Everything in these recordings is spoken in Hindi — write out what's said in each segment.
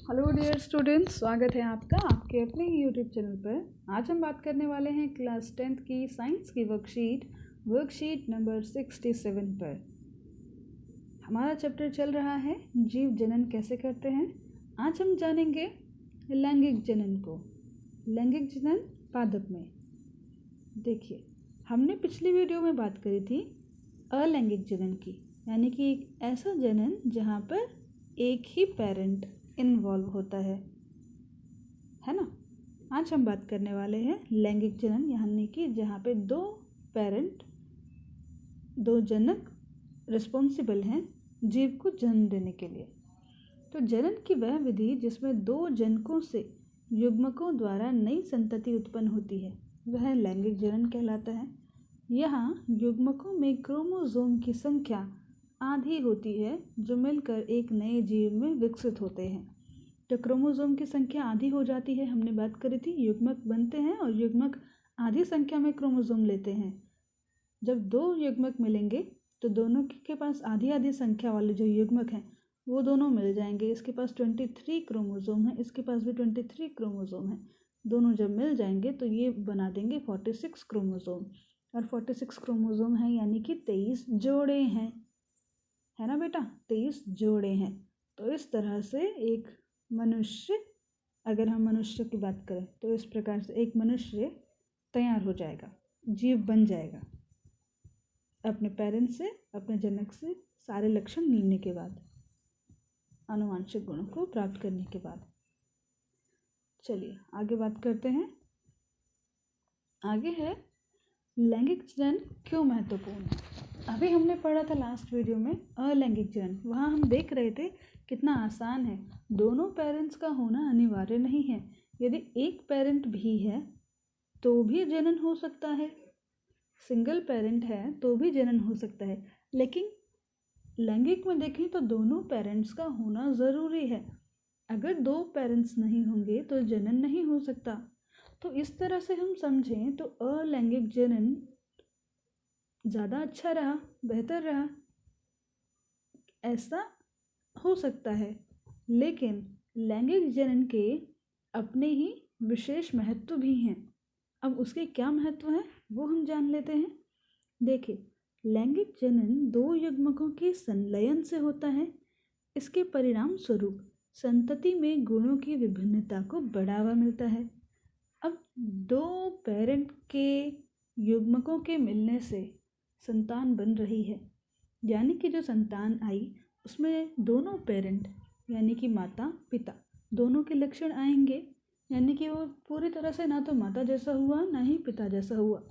हेलो डियर स्टूडेंट्स, स्वागत है आपका आपके अपने यूट्यूब चैनल पर। आज हम बात करने वाले हैं क्लास 10th की साइंस की वर्कशीट नंबर 67 पर। हमारा चैप्टर चल रहा है जीव जनन कैसे करते हैं। आज हम जानेंगे लैंगिक जनन को। लैंगिक जनन पादप में। देखिए, हमने पिछली वीडियो में बात करी थी अलैंगिक जनन की, यानी कि एक ऐसा जनन जहाँ पर एक ही पेरेंट इन्वॉल्व होता है ना। आज हम बात करने वाले हैं लैंगिक जनन, यानी कि जहाँ पे दो जनक रिस्पॉन्सिबल हैं जीव को जन्म देने के लिए। तो जनन की वह विधि जिसमें दो जनकों से युग्मकों द्वारा नई संतति उत्पन्न होती है वह लैंगिक जनन कहलाता है। यहाँ युग्मकों में क्रोमोसोम की संख्या आधी होती है जो मिलकर एक नए जीव में विकसित होते हैं। तो क्रोमोसोम की संख्या आधी हो जाती है, हमने बात करी थी। युग्मक बनते हैं और युग्मक आधी संख्या में क्रोमोसोम लेते हैं। जब दो युग्मक मिलेंगे तो दोनों के पास आधी आधी संख्या वाले जो युग्मक हैं वो दोनों मिल जाएंगे। इसके पास 23 क्रोमोसोम है, इसके पास भी 23 क्रोमोसोम है। दोनों जब मिल जाएंगे तो ये बना देंगे 46 क्रोमोसोम। और 46 क्रोमोसोम हैं यानी कि 23 जोड़े हैं, है ना बेटा, 23 जोड़े हैं। तो इस तरह से एक मनुष्य, अगर हम मनुष्य की बात करें तो इस प्रकार से एक मनुष्य तैयार हो जाएगा, जीव बन जाएगा अपने पेरेंट्स से, अपने जनक से सारे लक्षण मिलने के बाद, आनुवांशिक गुणों को प्राप्त करने के बाद। चलिए आगे बात करते हैं। आगे है लैंगिक जनन क्यों महत्वपूर्ण है। अभी हमने पढ़ा था लास्ट वीडियो में अलैंगिक जनन। वहाँ हम देख रहे थे कितना आसान है, दोनों पेरेंट्स का होना अनिवार्य नहीं है। यदि एक पेरेंट भी है तो भी जनन हो सकता है, सिंगल पेरेंट है तो भी जनन हो सकता है। लेकिन लैंगिक में देखें तो दोनों पेरेंट्स का होना ज़रूरी है। अगर दो पेरेंट्स नहीं होंगे तो जनन नहीं हो सकता। तो इस तरह से हम समझें तो अलैंगिक जनन ज़्यादा अच्छा रहा, बेहतर रहा, ऐसा हो सकता है। लेकिन लैंगिक जनन के अपने ही विशेष महत्व भी हैं। अब उसके क्या महत्व हैं वो हम जान लेते हैं। देखिए, लैंगिक जनन दो युग्मकों के संलयन से होता है। इसके परिणाम स्वरूप संतति में गुणों की विभिन्नता को बढ़ावा मिलता है। अब दो पेरेंट के युग्मकों के मिलने से संतान बन रही है, यानी कि जो संतान आई उसमें दोनों पेरेंट यानी कि माता पिता दोनों के लक्षण आएंगे, यानी कि वो पूरी तरह से ना तो माता जैसा हुआ ना ही पिता जैसा हुआ।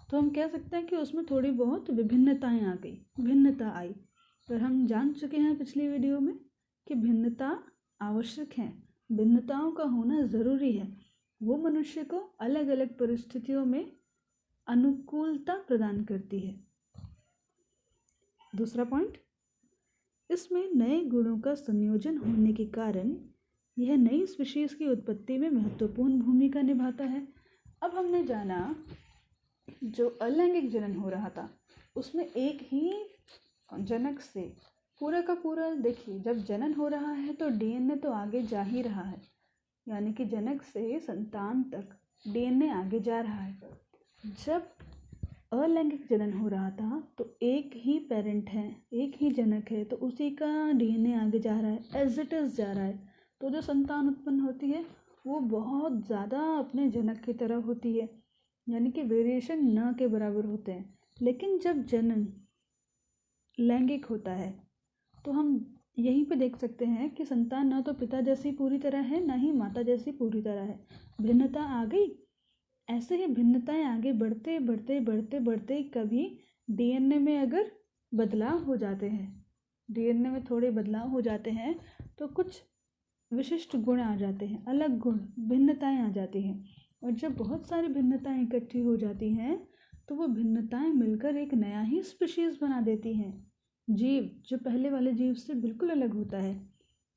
तो हम कह सकते हैं कि उसमें थोड़ी बहुत विभिन्नताएं आ गई, भिन्नता आई। पर हम जान चुके हैं पिछली वीडियो में कि भिन्नता आवश्यक है, भिन्नताओं का होना ज़रूरी है। वो मनुष्य को अलग अलग परिस्थितियों में अनुकूलता प्रदान करती है। दूसरा पॉइंट, इसमें नए गुणों का संयोजन होने के कारण यह नई स्पीशीज की उत्पत्ति में महत्वपूर्ण भूमिका निभाता है। अब हमने जाना जो अलैंगिक जनन हो रहा था उसमें एक ही जनक से पूरा का पूरा, देखिए जब जनन हो रहा है तो डीएनए तो आगे जा ही रहा है, यानी कि जनक से संतान तक डीएनए आगे जा रहा है। जब अलैंगिक जनन हो रहा था तो एक ही पेरेंट है, एक ही जनक है, तो उसी का डीएनए आगे जा रहा है, एज इट इज़ जा रहा है। तो जो संतान उत्पन्न होती है वो बहुत ज़्यादा अपने जनक की तरह होती है, यानी कि वेरिएशन न के बराबर होते हैं। लेकिन जब जनन लैंगिक होता है तो हम यहीं पे देख सकते हैं कि संतान ना तो पिता जैसी पूरी तरह है ना ही माता जैसी पूरी तरह है, भिन्नता आ गई। ऐसे ही भिन्नताएं आगे बढ़ते बढ़ते बढ़ते बढ़ते कभी डीएनए में अगर बदलाव हो जाते हैं, डीएनए में थोड़े बदलाव हो जाते हैं तो कुछ विशिष्ट गुण आ जाते हैं, अलग गुण, भिन्नताएं आ जाती हैं। और जब बहुत सारी भिन्नताएं इकट्ठी हो जाती हैं तो वो भिन्नताएं मिलकर एक नया ही स्पीशीज बना देती हैं, जीव जो पहले वाले जीव से बिल्कुल अलग होता है,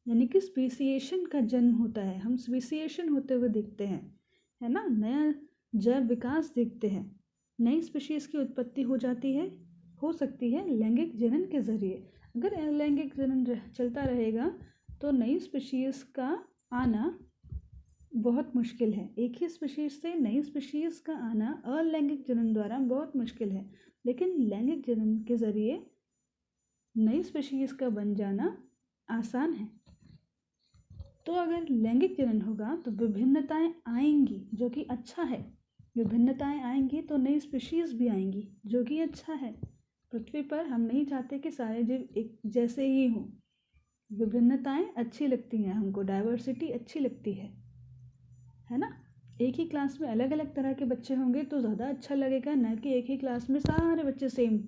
यानी कि स्पीसिएशन का जन्म होता है। हम स्पीसिएशन होते हुए देखते हैं, है ना, नया जैव विकास देखते हैं, नई स्पीशीज की उत्पत्ति हो जाती है, हो सकती है लैंगिक जनन के जरिए। अगर लैंगिक जनन चलता रहेगा तो नई स्पीशीज का आना बहुत मुश्किल है। एक ही स्पीशीज से नई स्पीशीज का आना अलैंगिक जनन द्वारा बहुत मुश्किल है, लेकिन लैंगिक जनन के ज़रिए नई स्पीशीज का बन जाना आसान है। तो अगर लैंगिक जनन होगा तो विभिन्नताएं आएंगी, जो कि अच्छा है। विभिन्नताएं आएंगी तो नई स्पीशीज भी आएंगी, जो कि अच्छा है। पृथ्वी पर हम नहीं चाहते कि सारे जीव एक जैसे ही हों। विभिन्नताएं अच्छी लगती हैं हमको, डाइवर्सिटी अच्छी लगती है ना। एक ही क्लास में अलग अलग तरह के बच्चे होंगे तो ज़्यादा अच्छा लगेगा, न कि एक ही क्लास में सारे बच्चे सेम,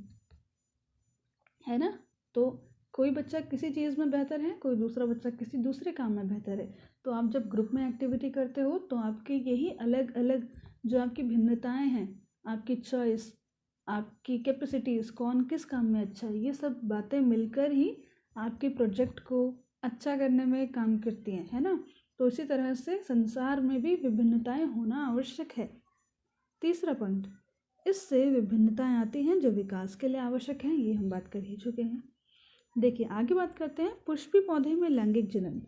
है ना। तो कोई बच्चा किसी चीज़ में बेहतर है, कोई दूसरा बच्चा किसी दूसरे काम में बेहतर है। तो आप जब ग्रुप में एक्टिविटी करते हो तो आपके यही अलग अलग जो आपकी भिन्नताएं हैं, आपकी चॉइस, आपकी कैपेसिटीज़, कौन किस काम में अच्छा है, ये सब बातें मिलकर ही आपके प्रोजेक्ट को अच्छा करने में काम करती हैं, है ना। तो इसी तरह से संसार में भी विभिन्नताएं होना आवश्यक है। तीसरा पॉइंट, इससे विभिन्नताएं आती हैं जो विकास के लिए आवश्यक हैं। ये हम बात कर ही चुके हैं। देखिए आगे बात करते हैं पुष्पी पौधे में लैंगिक जनन।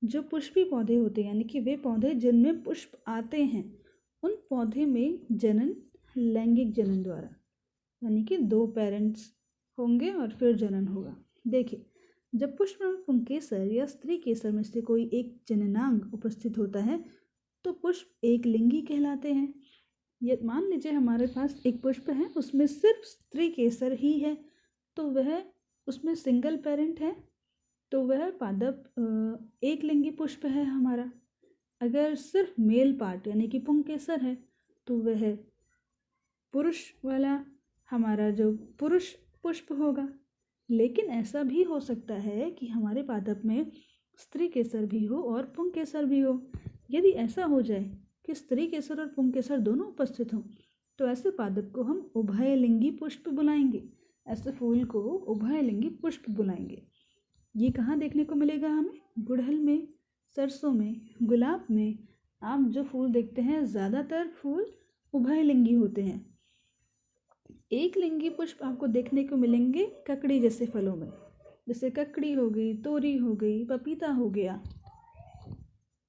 जो पुष्पी पौधे होते हैं, यानी कि वे पौधे जिनमें पुष्प आते हैं, उन पौधे में जनन लैंगिक जनन द्वारा, यानी कि 2 पेरेंट्स होंगे और फिर जनन होगा। देखिए जब पुष्प में पुंकेसर या स्त्री केसर में से कोई एक जननांग उपस्थित होता है तो पुष्प एक लिंगी कहलाते हैं। ये मान लीजिए हमारे पास एक पुष्प है, उसमें सिर्फ स्त्री केसर ही है, तो वह उसमें सिंगल पेरेंट है, तो वह पादप एक लिंगी पुष्प है हमारा। अगर सिर्फ मेल पार्ट यानी कि पुंकेसर है तो वह पुरुष वाला हमारा जो पुरुष पुष्प होगा। लेकिन ऐसा भी हो सकता है कि हमारे पादप में स्त्री केसर भी हो और पुंकेसर भी हो। यदि ऐसा हो जाए कि स्त्री केसर और पुंकेसर दोनों उपस्थित हों तो ऐसे पादप को हम उभयलिंगी पुष्प बुलाएंगे। ऐसे फूल को उभयलिंगी पुष्प बुलाएंगे। ये कहाँ देखने को मिलेगा हमें? गुड़हल में, सरसों में, गुलाब में। आप जो फूल देखते हैं ज़्यादातर फूल उभयलिंगी होते हैं। एक लिंगी पुष्प आपको देखने को मिलेंगे ककड़ी जैसे फलों में, जैसे ककड़ी हो गई, तोरी हो गई, पपीता हो गया,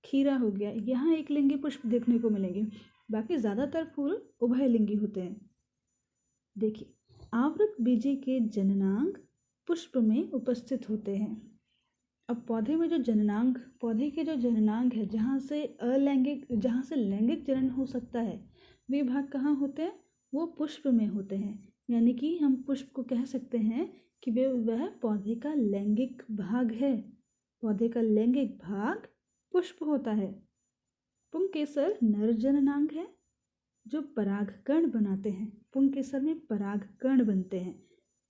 खीरा हो गया। यहाँ एक लिंगी पुष्प देखने को मिलेंगे, बाकी ज़्यादातर फूल उभयलिंगी होते हैं। देखिए आवृत बीजी के जननांग पुष्प में उपस्थित होते हैं। अब पौधे में जो जननांग, पौधे के जो जननांग है जहाँ से लैंगिक जनन हो सकता है, वे भाग कहाँ होते हैं? वो पुष्प में होते हैं। यानी कि हम पुष्प को कह सकते हैं कि वह पौधे का लैंगिक भाग है। पौधे का लैंगिक भाग पुष्प होता है। पुंकेसर नर जननांग है जो परागकण बनाते हैं। पुंकेसर में परागकण बनते हैं।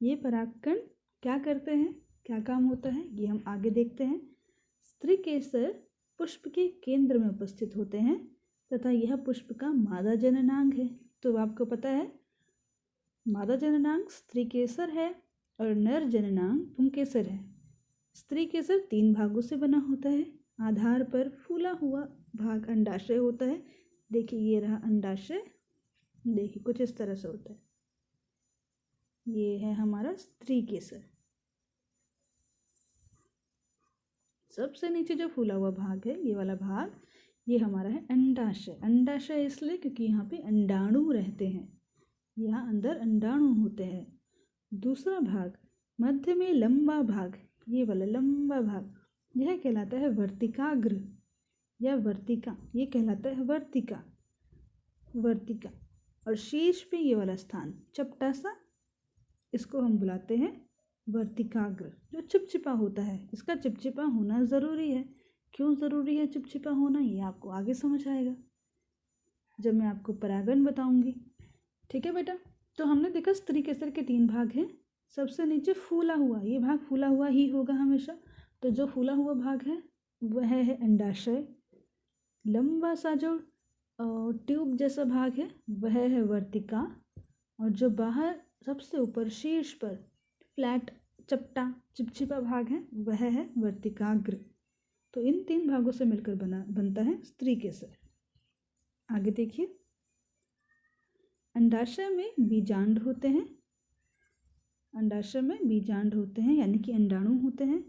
ये परागकण क्या करते हैं, क्या काम होता है, ये हम आगे देखते हैं। स्त्री केसर पुष्प के केंद्र में उपस्थित होते हैं तथा यह पुष्प का मादा जननांग है। तो आपको पता है मादा जननांग स्त्री केसर है और नर जननांग पुंकेसर है। स्त्री केसर 3 भागों से बना होता है। आधार पर फूला हुआ भाग अंडाशय होता है। देखिए ये रहा अंडाशय, देखिए कुछ इस तरह से होता है। ये है हमारा स्त्री केसर। सबसे नीचे जो फूला हुआ भाग है, ये वाला भाग, ये हमारा है अंडाशय। अंडाशय इसलिए क्योंकि यहाँ पे अंडाणु रहते हैं, यहाँ अंदर अंडाणु होते हैं। दूसरा भाग मध्य में लंबा भाग, ये वाला लंबा भाग, यह कहलाता है वर्तिकाग्र या वर्तिका। ये कहलाता है वर्तिका, वर्तिका। और शीर्ष पे ये वाला स्थान चपटा सा, इसको हम बुलाते हैं वर्तिकाग्र, जो चिपचिपा होता है। इसका चिपचिपा होना ज़रूरी है। क्यों ज़रूरी है चिपचिपा होना, ये आपको आगे समझ आएगा जब मैं आपको परागण बताऊंगी। ठीक है बेटा। तो हमने देखा स्त्री केसर के 3 भाग हैं। सबसे नीचे फूला हुआ, ये भाग फूला हुआ ही होगा हमेशा। तो जो फूला हुआ भाग है वह है अंडाशय। लंबा सा जो ट्यूब जैसा भाग है वह है वर्तिका। और जो बाहर सबसे ऊपर शीर्ष पर फ्लैट चपटा चिपचिपा भाग है वह है वर्तिकाग्र। तो इन 3 भागों से मिलकर बनता है स्त्री केसर। आगे देखिए, अंडाशय में बीजांड होते हैं। अंडाशय में बीजांड होते हैं यानी कि अंडाणु होते हैं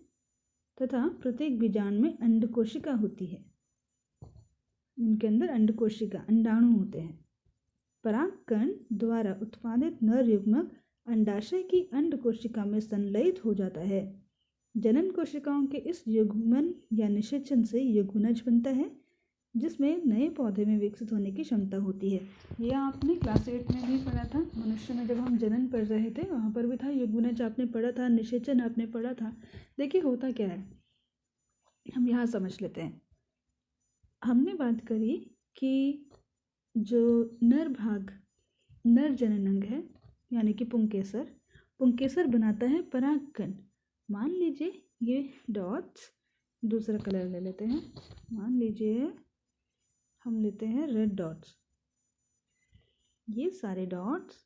तथा प्रत्येक बीजांड में अंडकोशिका होती है। उनके अंदर अंडकोशिका अंडाणु होते हैं। परागकण द्वारा उत्पादित नर युग्मक अंडाशय की अंडकोशिका में संलयित हो जाता है। जनन कोशिकाओं के इस युग्मन या निषेचन से युग्मनज बनता है, जिसमें नए पौधे में विकसित होने की क्षमता होती है। यह आपने क्लास 8 में भी पढ़ा था। मनुष्य में जब हम जनन पढ़ रहे थे वहाँ पर भी था, युग्मनज आपने पढ़ा था, निषेचन आपने पढ़ा था। देखिए होता क्या है, हम यहाँ समझ लेते हैं। हमने बात करी कि जो नर जनन अंग है यानी कि पुंकेसर बनाता है परागकण। मान लीजिए ये डॉट्स, दूसरा कलर ले लेते हैं, मान लीजिए हम लेते हैं रेड डॉट्स। ये सारे डॉट्स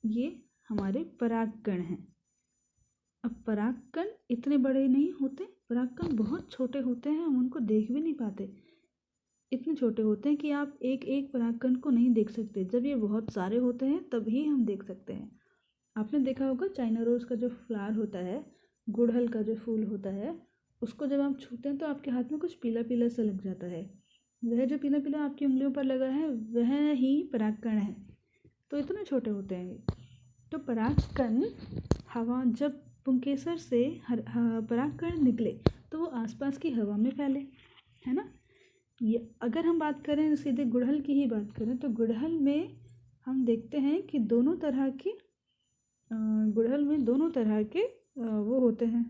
ये हमारे परागकण हैं। अब परागकण इतने बड़े नहीं होते, परागकण बहुत छोटे होते हैं, हम उनको देख भी नहीं पाते। इतने छोटे होते हैं कि आप एक एक परागकण को नहीं देख सकते। जब ये बहुत सारे होते हैं तभी हम देख सकते हैं। आपने देखा होगा चाइना रोज का जो फ्लावर होता है, गुड़हल का जो फूल होता है, उसको जब आप छूते हैं तो आपके हाथ में कुछ पीला पीला सा लग जाता है। वह जो पीला पीला आपकी उंगलियों पर लगा है वह ही परागकण है। तो इतने छोटे होते हैं ये। तो परागकण हवा, जब पुंकेसर से परागकण निकले तो वो आसपास की हवा में फैले, है ना। ये अगर हम बात करें सीधे गुड़हल की ही बात करें तो गुड़हल में हम देखते हैं कि गुड़हल में दोनों तरह के वो होते हैं,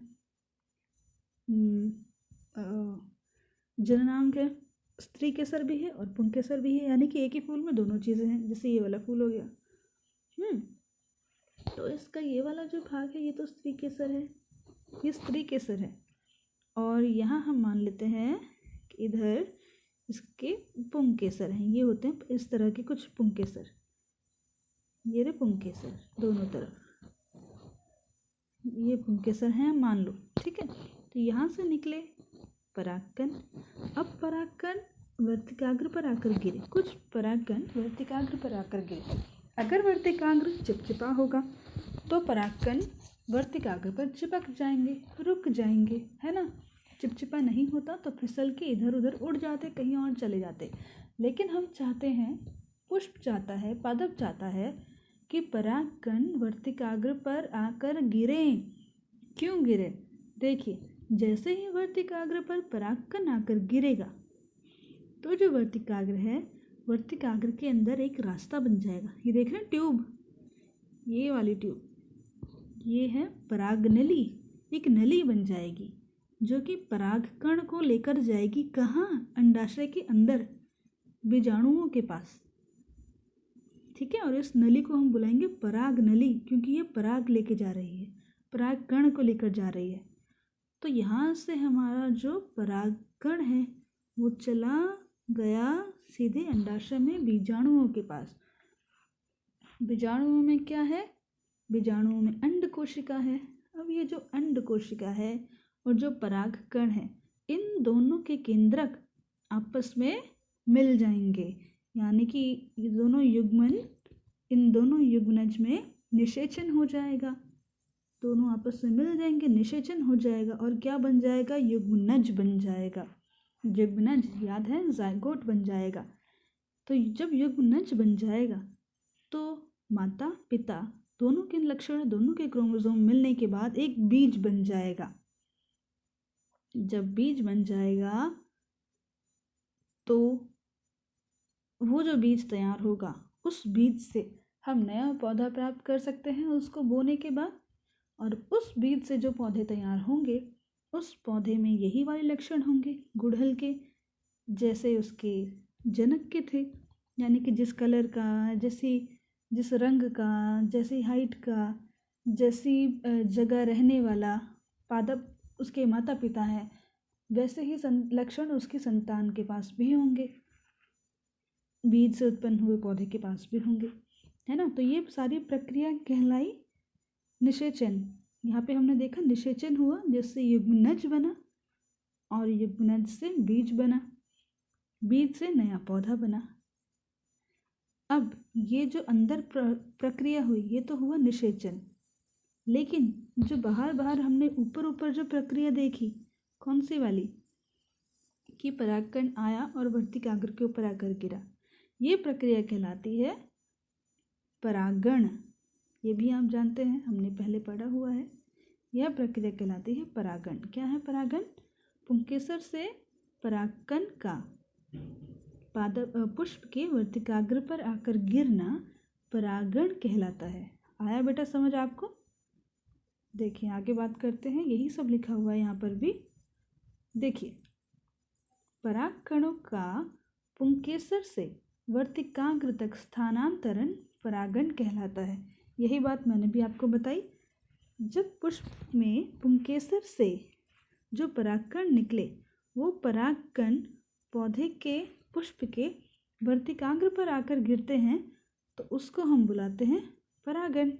जननांग है। स्त्री केसर भी है और पुंकेसर भी है, यानी कि एक ही फूल में दोनों चीज़ें हैं। जैसे ये वाला फूल हो गया, तो इसका ये वाला जो भाग है ये तो स्त्री केसर है, ये स्त्री केसर है। और यहाँ हम मान लेते हैं कि इधर इसके पुंकेसर हैं। ये होते हैं इस तरह के कुछ पुंकेसर, ये रे पुंकेसर दोनों तरफ, ये पुंकेसर हैं मान लो, ठीक है। तो यहाँ से निकले परागकण। अब परागकण वर्तिकाग्र पर आकर गिरे, कुछ परागकण वर्तिकाग्र पर आकर गिरे। अगर वर्तिकाग्र चिपचिपा होगा तो परागकण वर्तिकाग्र पर चिपक जाएंगे, रुक जाएंगे, है ना। चिपचिपा नहीं होता तो फिसल के इधर उधर उड़ जाते, कहीं और चले जाते। लेकिन हम चाहते हैं, पुष्प चाहता है, पादप चाहता है कि परागकण वर्तिकाग्र पर आकर गिरें। क्यों गिरे? देखिए, जैसे ही वर्तिकाग्र पर परागकण आकर गिरेगा तो जो वर्तिकाग्र है, वर्तिकाग्र के अंदर एक रास्ता बन जाएगा। ये देख रहे हैं ट्यूब, ये वाली ट्यूब, ये है परागनली। एक नली बन जाएगी जो कि परागकण को लेकर जाएगी कहाँ? अंडाशय के अंदर, बीजाणुओं के पास, ठीक है। और इस नली को हम बुलाएंगे पराग नली, क्योंकि ये पराग लेके जा रही है, परागकण को लेकर जा रही है। तो यहाँ से हमारा जो परागकण है वो चला गया सीधे अंडाशय में बीजाणुओं के पास। बीजाणुओं में क्या है? बीजाणुओं में अंड कोशिका है। अब ये जो अंड कोशिका है और जो परागकण है, इन दोनों के केंद्रक आपस में मिल जाएंगे, यानी कि ये दोनों युग्मन, इन दोनों युग्मनज में निषेचन हो जाएगा। दोनों आपस में मिल जाएंगे, निषेचन हो जाएगा और क्या बन जाएगा? युग्मनज बन जाएगा। युग्मनज याद है, जायगोट बन जाएगा। तो जब युग्मनज बन जाएगा तो माता पिता दोनों के लक्षण, दोनों के क्रोमोसोम मिलने के बाद एक बीज बन जाएगा। जब बीज बन जाएगा तो वो जो बीज तैयार होगा, उस बीज से हम नया पौधा प्राप्त कर सकते हैं उसको बोने के बाद। और उस बीज से जो पौधे तैयार होंगे, उस पौधे में यही वाले लक्षण होंगे गुड़हल के, जैसे उसके जनक के थे, यानी कि जिस कलर का, जिस रंग का, जैसी हाइट का, जैसी जगह रहने वाला पादप उसके माता पिता हैं, वैसे ही लक्षण उसकी संतान के पास भी होंगे, बीज से उत्पन्न हुए पौधे के पास भी होंगे, है ना। तो ये सारी प्रक्रिया कहलाई निषेचन। यहाँ पे हमने देखा निषेचन हुआ जिससे युग्मनज बना और युग्मनज से बीज बना, बीज से नया पौधा बना। अब ये जो अंदर प्रक्रिया हुई ये तो हुआ निषेचन, लेकिन जो बाहर बाहर हमने ऊपर ऊपर जो प्रक्रिया देखी, कौन सी वाली? कि कि परागकण आया और वर्तिकाग्र के ऊपर आकर गिरा। ये प्रक्रिया कहलाती है परागण। ये भी आप जानते हैं, हमने पहले पढ़ा हुआ है। यह प्रक्रिया कहलाती है परागण। क्या है परागण? पुंकेसर से परागकण का पुष्प के वर्तिकाग्र पर आकर गिरना परागण कहलाता है। आया बेटा समझ आपको? देखिए आगे बात करते हैं, यही सब लिखा हुआ है यहाँ पर भी। देखिए, परागकणों का पुंकेसर से वर्तिकाग्र तक स्थानांतरण परागण कहलाता है। यही बात मैंने भी आपको बताई। जब पुष्प में पुंकेसर से जो परागकण निकले वो परागकण पौधे के पुष्प के वर्तिकाग्र पर आकर गिरते हैं तो उसको हम बुलाते हैं परागण।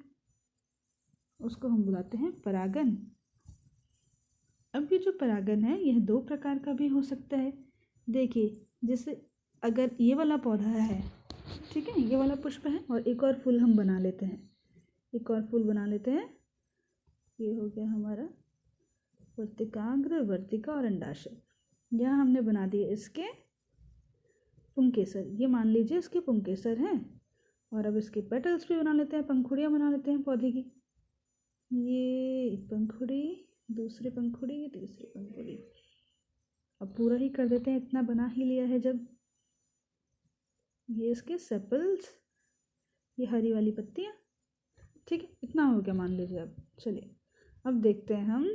उसको हम बुलाते हैं परागण। अब ये जो परागण है यह दो प्रकार का भी हो सकता है। देखिए, जैसे अगर ये वाला पौधा है, ठीक है, ये वाला पुष्प है और एक और फूल हम बना लेते हैं। एक और फूल बना लेते हैं। ये हो गया हमारा वर्तिकाग्र, वर्तिका और अंडाशय। यहाँ हमने बना दिए इसके पुंकेसर। ये मान लीजिए इसके पुंकेसर हैं। और अब इसके पेटल्स भी बना लेते हैं, पंखुड़ियाँ बना लेते हैं पौधे की। ये एक पंखुड़ी, दूसरी पंखुड़ी, तीसरी पंखुड़ी। अब पूरा ही कर देते हैं, इतना बना ही लिया है जब। ये इसके सेपल्स, ये हरी वाली पत्तियाँ, ठीक है, इतना हो गया मान लीजिए। अब चलिए अब देखते हैं हम।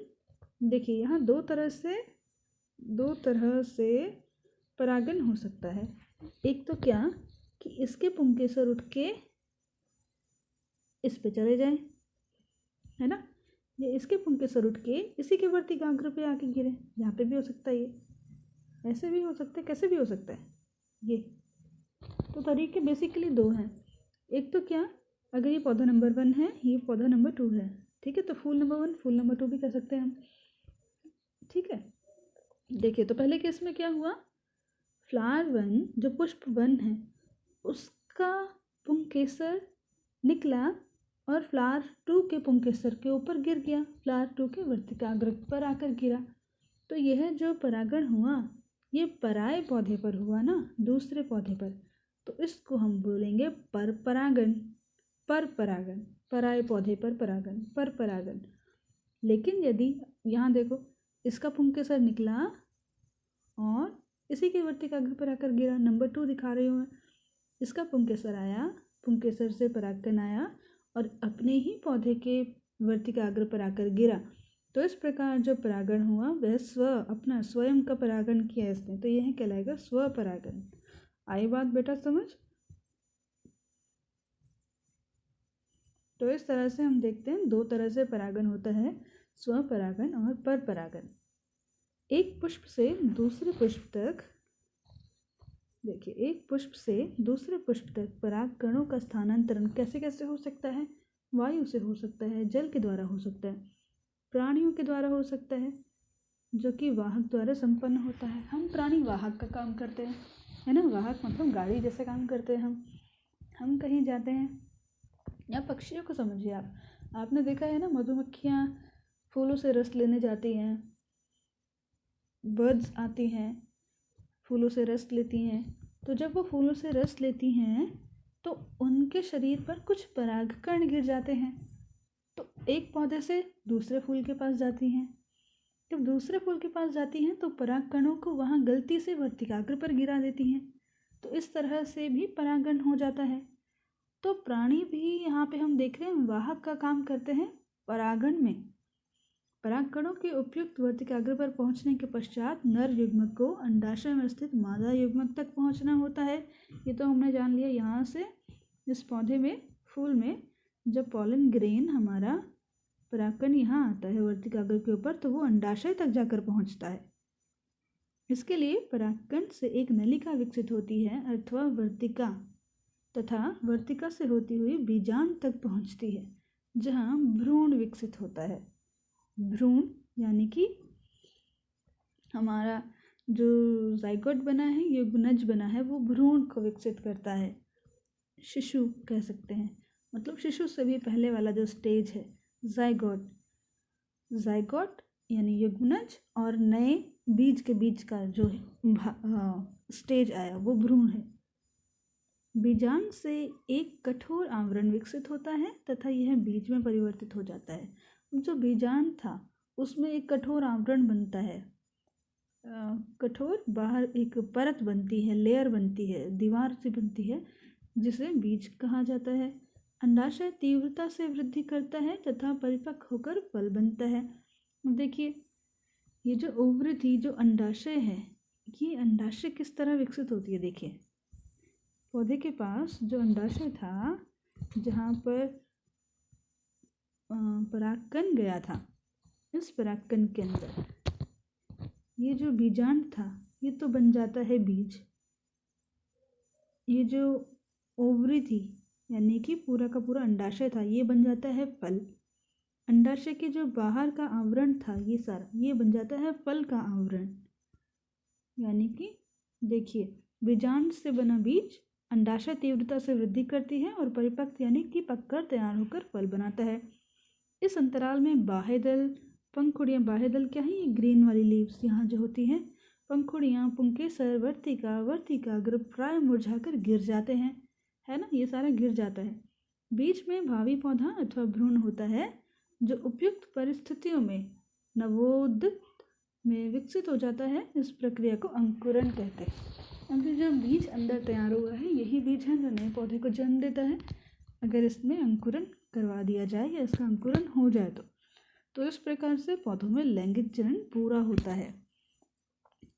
देखिए यहाँ दो तरह से परागण हो सकता है। एक तो क्या कि इसके पुंकेसर उठ के इस पे चले जाएं, है ना, ये इसके पुंकेसर उठ के इसी के वर्तिकाग्र पे आके गिरे। यहाँ पे भी हो सकता है, ये ऐसे भी हो सकता है, कैसे भी हो सकता है। ये तो तरीके बेसिकली दो हैं। एक तो क्या, अगर ये पौधा नंबर 1 है, ये पौधा नंबर 2 है, ठीक है, तो फूल नंबर 1 फूल नंबर 2 भी कर सकते हैं हम, ठीक है। देखिए तो पहले केस में क्या हुआ, फ्लावर 1 जो पुष्प 1 है उसका पुंकेसर निकला और फ्लावर 2 के पुंकेसर के ऊपर गिर गया, फ्लावर 2 के वर्तिकाग्र पर आकर गिरा। तो यह जो परागण हुआ ये पराये पौधे पर हुआ ना, दूसरे पौधे पर, तो इसको हम बोलेंगे पर परागण। पर परागण, पराये पौधे पर परागण, पर परागण। लेकिन यदि यहाँ देखो इसका पुंकेसर निकला और इसी के वर्तिकाग्र पर आकर गिरा, नंबर 2 दिखा रही हूँ मैं। इसका पुंकेसर आया, पुंकेसर से परागकण आया और अपने ही पौधे के वर्तिकाग्र पर आकर गिरा। तो इस प्रकार जो परागण हुआ वह अपना स्वयं का परागण किया इसने, तो यह कहलाएगा स्वपरागण। आई बात बेटा समझ? तो इस तरह से हम देखते हैं दो तरह से परागण होता है, स्वपरागण और परपरागण। एक पुष्प से दूसरे पुष्प तक, देखिए एक पुष्प से दूसरे पुष्प तक परागकणों का स्थानांतरण कैसे कैसे हो सकता है? वायु से हो सकता है, जल के द्वारा हो सकता है, प्राणियों के द्वारा हो सकता है, जो कि वाहक द्वारा संपन्न होता है। हम प्राणी वाहक का काम करते हैं, है ना, वाहक मतलब गाड़ी जैसे काम करते हैं हम कहीं जाते हैं, या पक्षियों को समझिए आप। आपने देखा है ना, मधुमक्खियाँ फूलों से रस लेने जाती हैं, बर्ड्स आती हैं फूलों से रस लेती हैं। तो जब वो फूलों से रस लेती हैं तो उनके शरीर पर कुछ परागकण गिर जाते हैं, तो एक पौधे से दूसरे फूल के पास जाती हैं। जब दूसरे फूल के पास जाती हैं तो परागकणों को वहाँ गलती से वर्तिकाग्र पर गिरा देती हैं, तो इस तरह से भी परागण हो जाता है। तो प्राणी भी यहाँ पे हम देख रहे हैं वाहक का काम करते हैं परागण में। परागकणों के उपयुक्त वर्तिकाग्र पर पहुँचने के पश्चात नर युग्मक को अंडाशय में स्थित मादा युग्मक तक पहुँचना होता है। ये तो हमने जान लिया। यहाँ से इस पौधे में, फूल में जब पॉलन ग्रेन हमारा परागकण यहाँ आता है वर्तिकाग्र के ऊपर, तो वो अंडाशय तक जाकर पहुँचता है। इसके लिए परागकण से एक नलिका विकसित होती है अथवा वर्तिका, तथा वर्तिका से होती हुई बीजांड तक पहुँचती है, जहाँ भ्रूण विकसित होता है। भ्रूण यानी कि हमारा जो जाइगोट बना है, युग्मनज बना है, वो भ्रूण को विकसित करता है। शिशु कह सकते हैं, मतलब शिशु से भी पहले वाला जो स्टेज है जाइगोट। जाइगोट यानी युग्मनज और नए बीज के बीच का जो स्टेज आया वो भ्रूण है। बीजांड से एक कठोर आवरण विकसित होता है तथा यह बीज में परिवर्तित हो जाता है। जो बीजांड था उसमें एक कठोर आवरण बनता है, कठोर बाहर एक परत बनती है, लेयर बनती है, दीवार सी बनती है, जिसे बीज कहा जाता है। अंडाशय तीव्रता से वृद्धि करता है तथा परिपक्व होकर फल बनता है। देखिए ये जो ओवरी थी, जो अंडाशय है, ये अंडाशय किस तरह विकसित होती है। देखिए पौधे के पास जो अंडाशय था, जहाँ पर परागकण गया था, इस परागकण के अंदर ये जो बीजांड था ये तो बन जाता है बीज। ये जो ओवरी थी यानी कि पूरा का पूरा अंडाशय था, ये बन जाता है फल। अंडाशय के जो बाहर का आवरण था ये सारा, ये बन जाता है फल का आवरण। यानी कि देखिए बीजांड से बना बीज अंडाशय तीव्रता से वृद्धि करती है और परिपक्व यानी कि पककर तैयार होकर फल बनाता है। इस अंतराल में बाह्यदल, पंखुड़ियाँ, बाह्यदल क्या है, ये ग्रीन वाली लीव्स यहाँ जो होती हैं, पंखुड़ियाँ, पुंकेसर, वर्तिका ग्रुप प्राय मुरझाकर गिर जाते हैं, है ना, ये सारा गिर जाता है। बीच में भावी पौधा अथवा भ्रूण होता है जो उपयुक्त परिस्थितियों में नवोदित में विकसित हो जाता है। इस प्रक्रिया को अंकुरण कहते हैं। अभी जो बीज अंदर तैयार हुआ है यही बीज है जो नए पौधे को जन्म देता है। अगर इसमें अंकुरण करवा दिया जाए या इसका अंकुरण हो जाए तो इस प्रकार से पौधों में लैंगिक चरण पूरा होता है।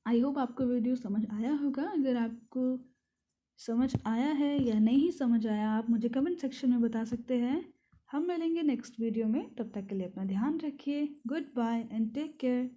आई होप आपको वीडियो समझ आया होगा। अगर आपको समझ आया है या नहीं समझ आया, आप मुझे कमेंट सेक्शन में बता सकते हैं। हम मिलेंगे नेक्स्ट वीडियो में, तब तक के लिए अपना ध्यान रखिए। Goodbye and take care.